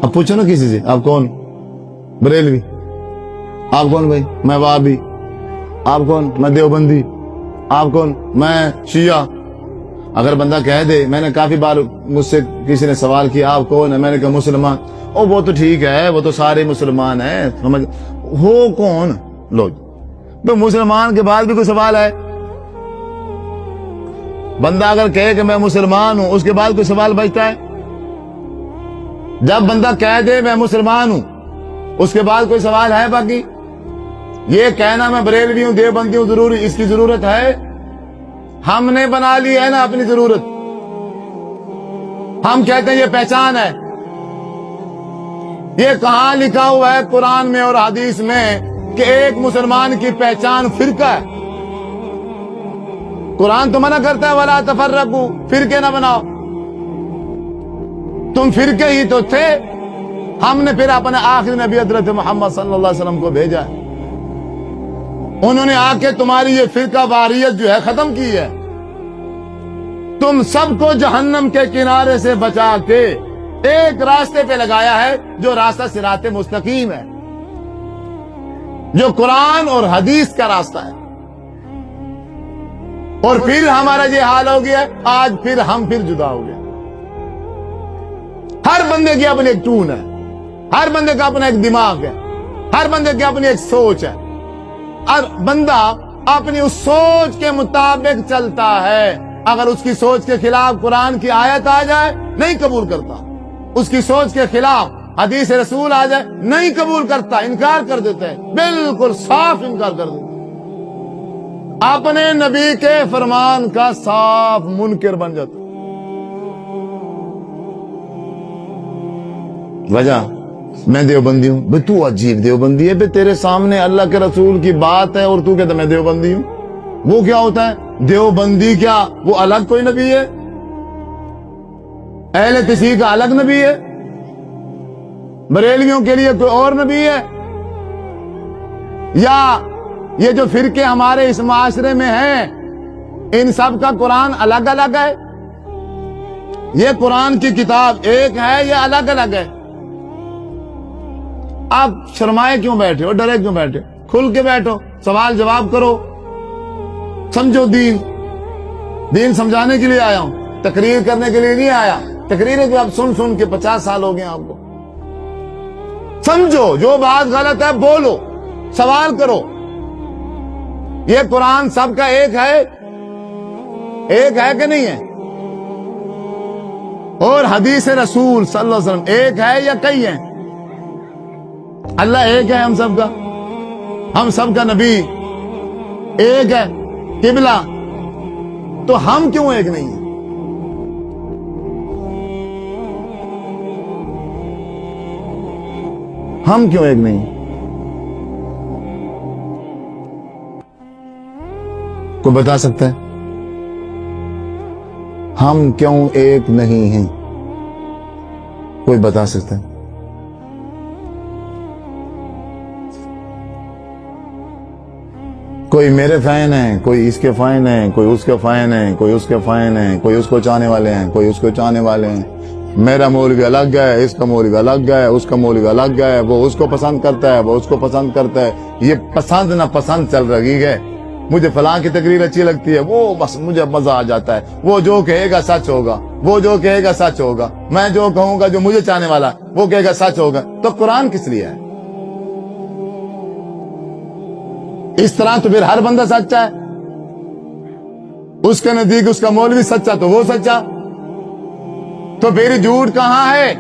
اب پوچھو نا کسی سے آپ کون؟ بریلوی۔ آپ کون بھائی؟ میں وہابی۔ آپ کون؟ میں دیوبندی۔ آپ کون؟ میں شیعہ۔ اگر بندہ کہہ دے، میں نے کافی بار مجھ سے کسی نے سوال کیا آپ کون ہے، میں نے کہا مسلمان۔ او وہ تو ٹھیک ہے، وہ تو سارے مسلمان ہیں، سمجھ ہو کون؟ لو تو مسلمان کے بعد بھی کوئی سوال ہے؟ بندہ اگر کہے کہ میں مسلمان ہوں، اس کے بعد کوئی سوال بچتا ہے؟ جب بندہ کہہ دے میں مسلمان ہوں، اس کے بعد کوئی سوال ہے باقی؟ یہ کہنا میں بریلوی ہوں، دیوبندی ہوں، ضروری اس کی ضرورت ہے؟ ہم نے بنا لی ہے نا اپنی ضرورت۔ ہم کہتے ہیں یہ پہچان ہے۔ یہ کہاں لکھا ہوا ہے قرآن میں اور حدیث میں کہ ایک مسلمان کی پہچان فرقہ ہے؟ قرآن تو منع کرتا ہے وَلَا تَفَرَّقُوا، فرقے نہ بناؤ۔ تم فرقے ہی تو تھے۔ ہم نے پھر اپنے آخری نبی حضرت محمد صلی اللہ علیہ وسلم کو بھیجا ہے، انہوں نے آ کے تمہاری یہ فرقہ واریت جو ہے ختم کی ہے۔ تم سب کو جہنم کے کنارے سے بچا کے ایک راستے پہ لگایا ہے جو راستہ صراط مستقیم ہے، جو قرآن اور حدیث کا راستہ ہے۔ اور پھر ہمارا یہ حال ہو گیا، آج پھر ہم جدا ہو گئے۔ ہر بندے کی اپنی ایک ٹون ہے، ہر بندے کا اپنا ایک دماغ ہے، ہر بندے کی اپنی ایک سوچ ہے، اور بندہ اپنی اس سوچ کے مطابق چلتا ہے۔ اگر اس کی سوچ کے خلاف قرآن کی آیت آ جائے نہیں قبول کرتا، اس کی سوچ کے خلاف حدیث رسول آ جائے نہیں قبول کرتا، انکار کر دیتا ہے، بالکل صاف انکار کر دیتا ہے، اپنے نبی کے فرمان کا صاف منکر بن جاتا ہے۔ وجہ میں دیوبندی ہوں، بھئی تو عجیب دیوبندی ہے، بھئی تیرے سامنے اللہ کے رسول کی بات ہے اور تو کہتا میں دیوبندی ہوں۔ وہ کیا ہوتا ہے دیوبندی؟ کیا وہ الگ کوئی نبی ہے؟ اہل تشیع کا الگ نبی ہے؟ بریلویوں کے لیے کوئی اور نبی ہے؟ یا یہ جو فرقے ہمارے اس معاشرے میں ہیں ان سب کا قرآن الگ الگ ہے؟ یہ قرآن کی کتاب ایک ہے یا الگ الگ ہے؟ آپ شرمائے کیوں بیٹھے ہو، ڈرے کیوں بیٹھے؟ کھل کے بیٹھو، سوال جواب کرو، سمجھو دین سمجھانے کے لیے آیا ہوں، تقریر کرنے کے لیے نہیں آیا۔ تقریریں جو آپ سن کے 50 سال ہو گئے آپ کو۔ سمجھو، جو بات غلط ہے بولو، سوال کرو۔ یہ قرآن سب کا ایک ہے؟ ایک ہے کہ نہیں ہے؟ اور حدیث رسول صلی اللہ علیہ وسلم ایک ہے یا کئی ہیں؟ اللہ ایک ہے ہم سب کا، ہم سب کا نبی ایک ہے، قبلہ، تو ہم کیوں ایک نہیں ہیں؟ ہم کیوں ایک نہیں ہیں؟ کوئی بتا سکتا ہے ہم کیوں ایک نہیں ہیں؟ کوئی بتا سکتا ہے؟ کوئی میرے فین ہیں، کوئی اس کے فین ہیں، کوئی اس کے فین ہیں، کوئی اس کے فین ہیں، کوئی اس کو چاہنے والے ہیں، کوئی اس کو چاہنے والے ہیں۔ میرا مولوی الگ ہے، اس کا مولوی الگ ہے، اس کا مولوی الگ ہے، وہ اس کو پسند کرتا ہے، وہ اس کو پسند کرتا ہے۔ یہ پسند نہ پسند چل رہی ہے۔ مجھے فلاں کی تقریر اچھی لگتی ہے، وہ بس مجھے مزہ آ جاتا ہے، وہ جو کہے گا سچ ہوگا، وہ جو کہے گا سچ ہوگا، میں جو کہوں گا جو مجھے چاہنے والا وہ کہے گا سچ ہوگا۔ تو قرآن کس لیے ہے؟ اس طرح تو پھر ہر بندہ سچا ہے، اس کے نزدیک اس کا مولوی سچا تو وہ سچا، تو پھر جھوٹ کہاں ہے؟